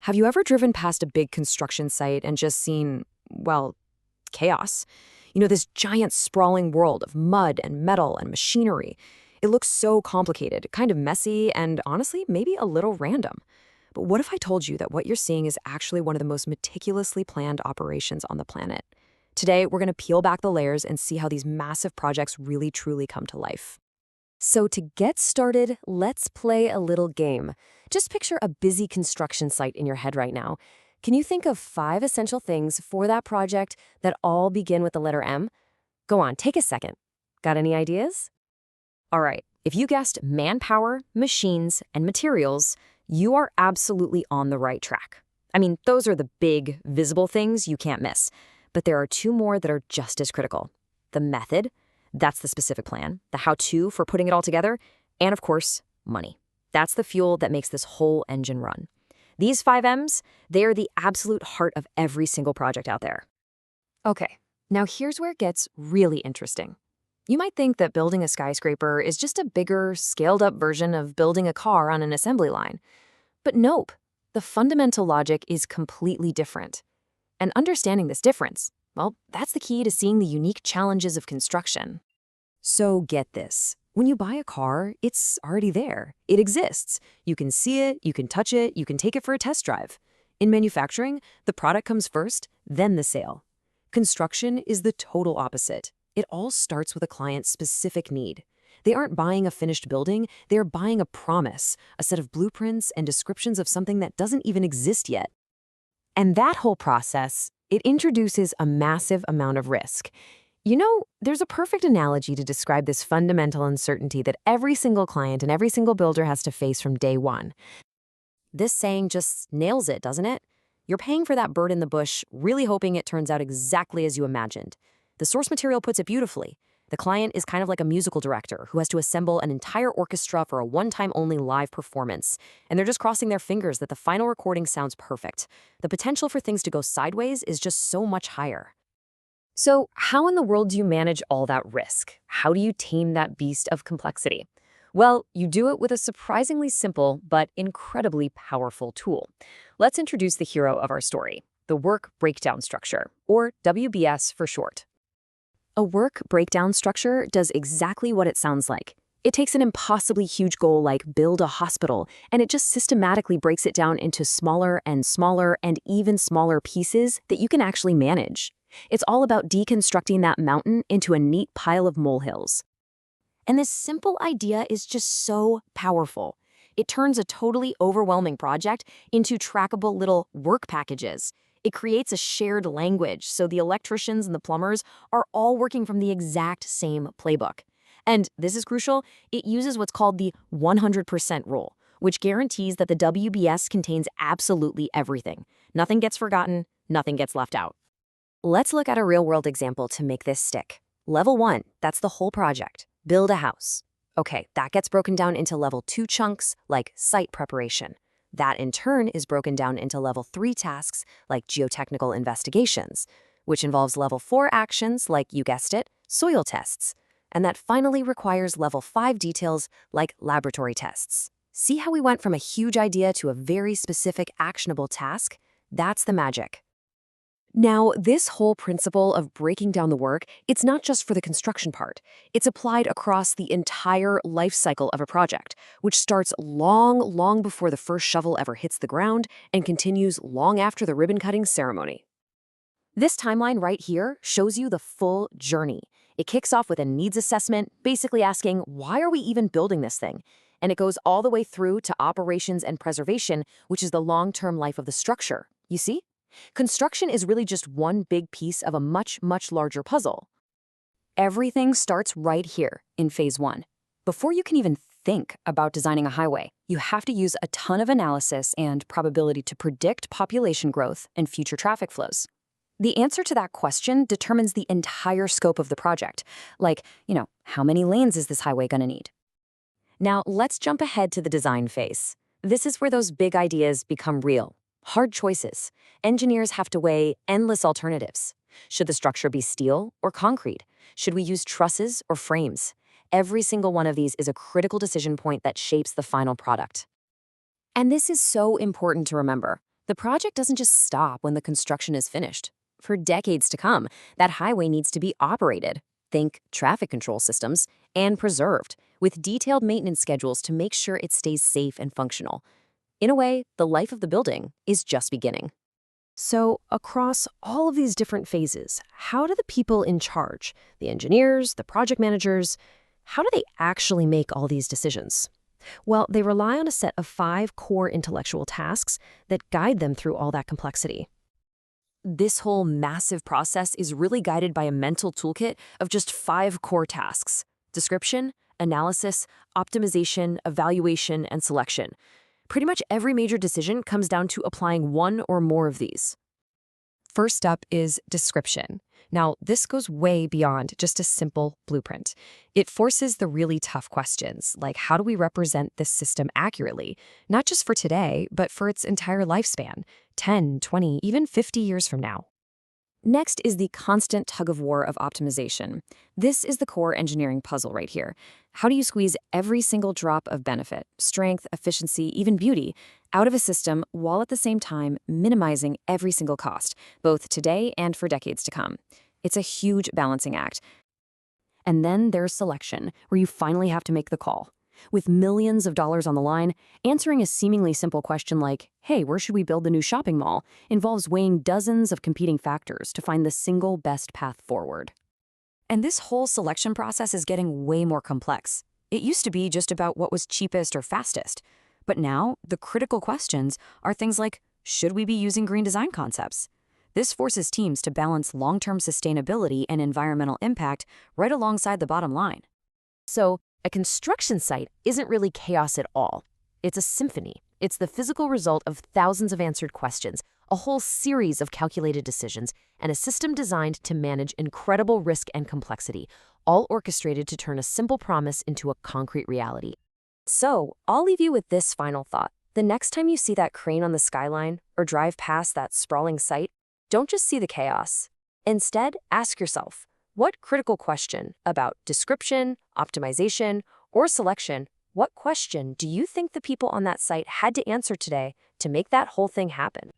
Have you ever driven past a big construction site and just seen, well, chaos? This giant sprawling world of mud and metal and machinery. It looks so complicated, kind of messy, and honestly, maybe a little random. But what if I told you that what you're seeing is actually one of the most meticulously planned operations on the planet? Today, we're going to peel back the layers and see how these massive projects really truly come to life. So to get started, let's play a little game. Just picture a busy construction site in your head right now. Can you think of 5 essential things for that project that all begin with the letter M? Go on, take a second. Got any ideas? All right, if you guessed manpower, machines, and materials, you are absolutely on the right track. I mean, those are the big, visible things you can't miss. But there are 2 more that are just as critical. The method, that's the specific plan, the how-to for putting it all together, and of course, money. That's the fuel that makes this whole engine run. These 5 M's, they are the absolute heart of every single project out there. Okay, now here's where it gets really interesting. You might think that building a skyscraper is just a bigger, scaled-up version of building a car on an assembly line. But nope, the fundamental logic is completely different. And understanding this difference, well, that's the key to seeing the unique challenges of construction. So get this. When you buy a car, it's already there. It exists. You can see it, you can touch it, you can take it for a test drive. In manufacturing, the product comes first, then the sale. Construction is the total opposite. It all starts with a client's specific need. They aren't buying a finished building, they're buying a promise, a set of blueprints and descriptions of something that doesn't even exist yet. And that whole process, it introduces a massive amount of risk. There's a perfect analogy to describe this fundamental uncertainty that every single client and every single builder has to face from day one. This saying just nails it, doesn't it? You're paying for that bird in the bush, really hoping it turns out exactly as you imagined. The source material puts it beautifully. The client is kind of like a musical director who has to assemble an entire orchestra for a one-time only live performance, and they're just crossing their fingers that the final recording sounds perfect. The potential for things to go sideways is just so much higher. So how in the world do you manage all that risk? How do you tame that beast of complexity? Well, you do it with a surprisingly simple but incredibly powerful tool. Let's introduce the hero of our story, the work breakdown structure, or WBS for short. A work breakdown structure does exactly what it sounds like. It takes an impossibly huge goal like build a hospital, and it just systematically breaks it down into smaller and smaller and even smaller pieces that you can actually manage. It's all about deconstructing that mountain into a neat pile of molehills. And this simple idea is just so powerful. It turns a totally overwhelming project into trackable little work packages. It creates a shared language, so the electricians and the plumbers are all working from the exact same playbook. And this is crucial, it uses what's called the 100% rule, which guarantees that the WBS contains absolutely everything. Nothing gets forgotten, nothing gets left out. Let's look at a real-world example to make this stick. Level 1, that's the whole project. Build a house. Okay, that gets broken down into level 2 chunks, like site preparation. That in turn is broken down into level 3 tasks, like geotechnical investigations, which involves level 4 actions, like, you guessed it, soil tests. And that finally requires level 5 details, like laboratory tests. See how we went from a huge idea to a very specific actionable task? That's the magic. Now, this whole principle of breaking down the work, it's not just for the construction part. It's applied across the entire life cycle of a project, which starts long, long before the first shovel ever hits the ground and continues long after the ribbon-cutting ceremony. This timeline right here shows you the full journey. It kicks off with a needs assessment, basically asking, why are we even building this thing? And it goes all the way through to operations and preservation, which is the long-term life of the structure. You see? Construction is really just one big piece of a much, much larger puzzle. Everything starts right here in phase 1. Before you can even think about designing a highway, you have to use a ton of analysis and probability to predict population growth and future traffic flows. The answer to that question determines the entire scope of the project, like, how many lanes is this highway going to need? Now, let's jump ahead to the design phase. This is where those big ideas become real. Hard choices. Engineers have to weigh endless alternatives. Should the structure be steel or concrete? Should we use trusses or frames? Every single one of these is a critical decision point that shapes the final product. And this is so important to remember. The project doesn't just stop when the construction is finished. For decades to come, that highway needs to be operated, think traffic control systems, and preserved, with detailed maintenance schedules to make sure it stays safe and functional. In a way, the life of the building is just beginning. So, across all of these different phases, how do the people in charge, the engineers, the project managers, how do they actually make all these decisions? Well, they rely on a set of 5 core intellectual tasks that guide them through all that complexity. This whole massive process is really guided by a mental toolkit of just 5 core tasks: description, analysis, optimization, evaluation, and selection. Pretty much every major decision comes down to applying one or more of these. First up is description. Now, this goes way beyond just a simple blueprint. It forces the really tough questions, like how do we represent this system accurately, not just for today, but for its entire lifespan, 10, 20, even 50 years from now. Next is the constant tug-of-war of optimization. This is the core engineering puzzle right here. How do you squeeze every single drop of benefit, strength, efficiency, even beauty, out of a system while at the same time minimizing every single cost, both today and for decades to come? It's a huge balancing act. And then there's selection, where you finally have to make the call. With millions of dollars on the line, answering a seemingly simple question like, hey, where should we build the new shopping mall, involves weighing dozens of competing factors to find the single best path forward. And this whole selection process is getting way more complex. It used to be just about what was cheapest or fastest. But now, the critical questions are things like, should we be using green design concepts? This forces teams to balance long-term sustainability and environmental impact right alongside the bottom line. So, a construction site isn't really chaos at all. It's a symphony. It's the physical result of thousands of answered questions, a whole series of calculated decisions, and a system designed to manage incredible risk and complexity, all orchestrated to turn a simple promise into a concrete reality. So, I'll leave you with this final thought. The next time you see that crane on the skyline or drive past that sprawling site, don't just see the chaos. Instead, ask yourself, what critical question about description, optimization, or selection, what question do you think the people on that site had to answer today to make that whole thing happen?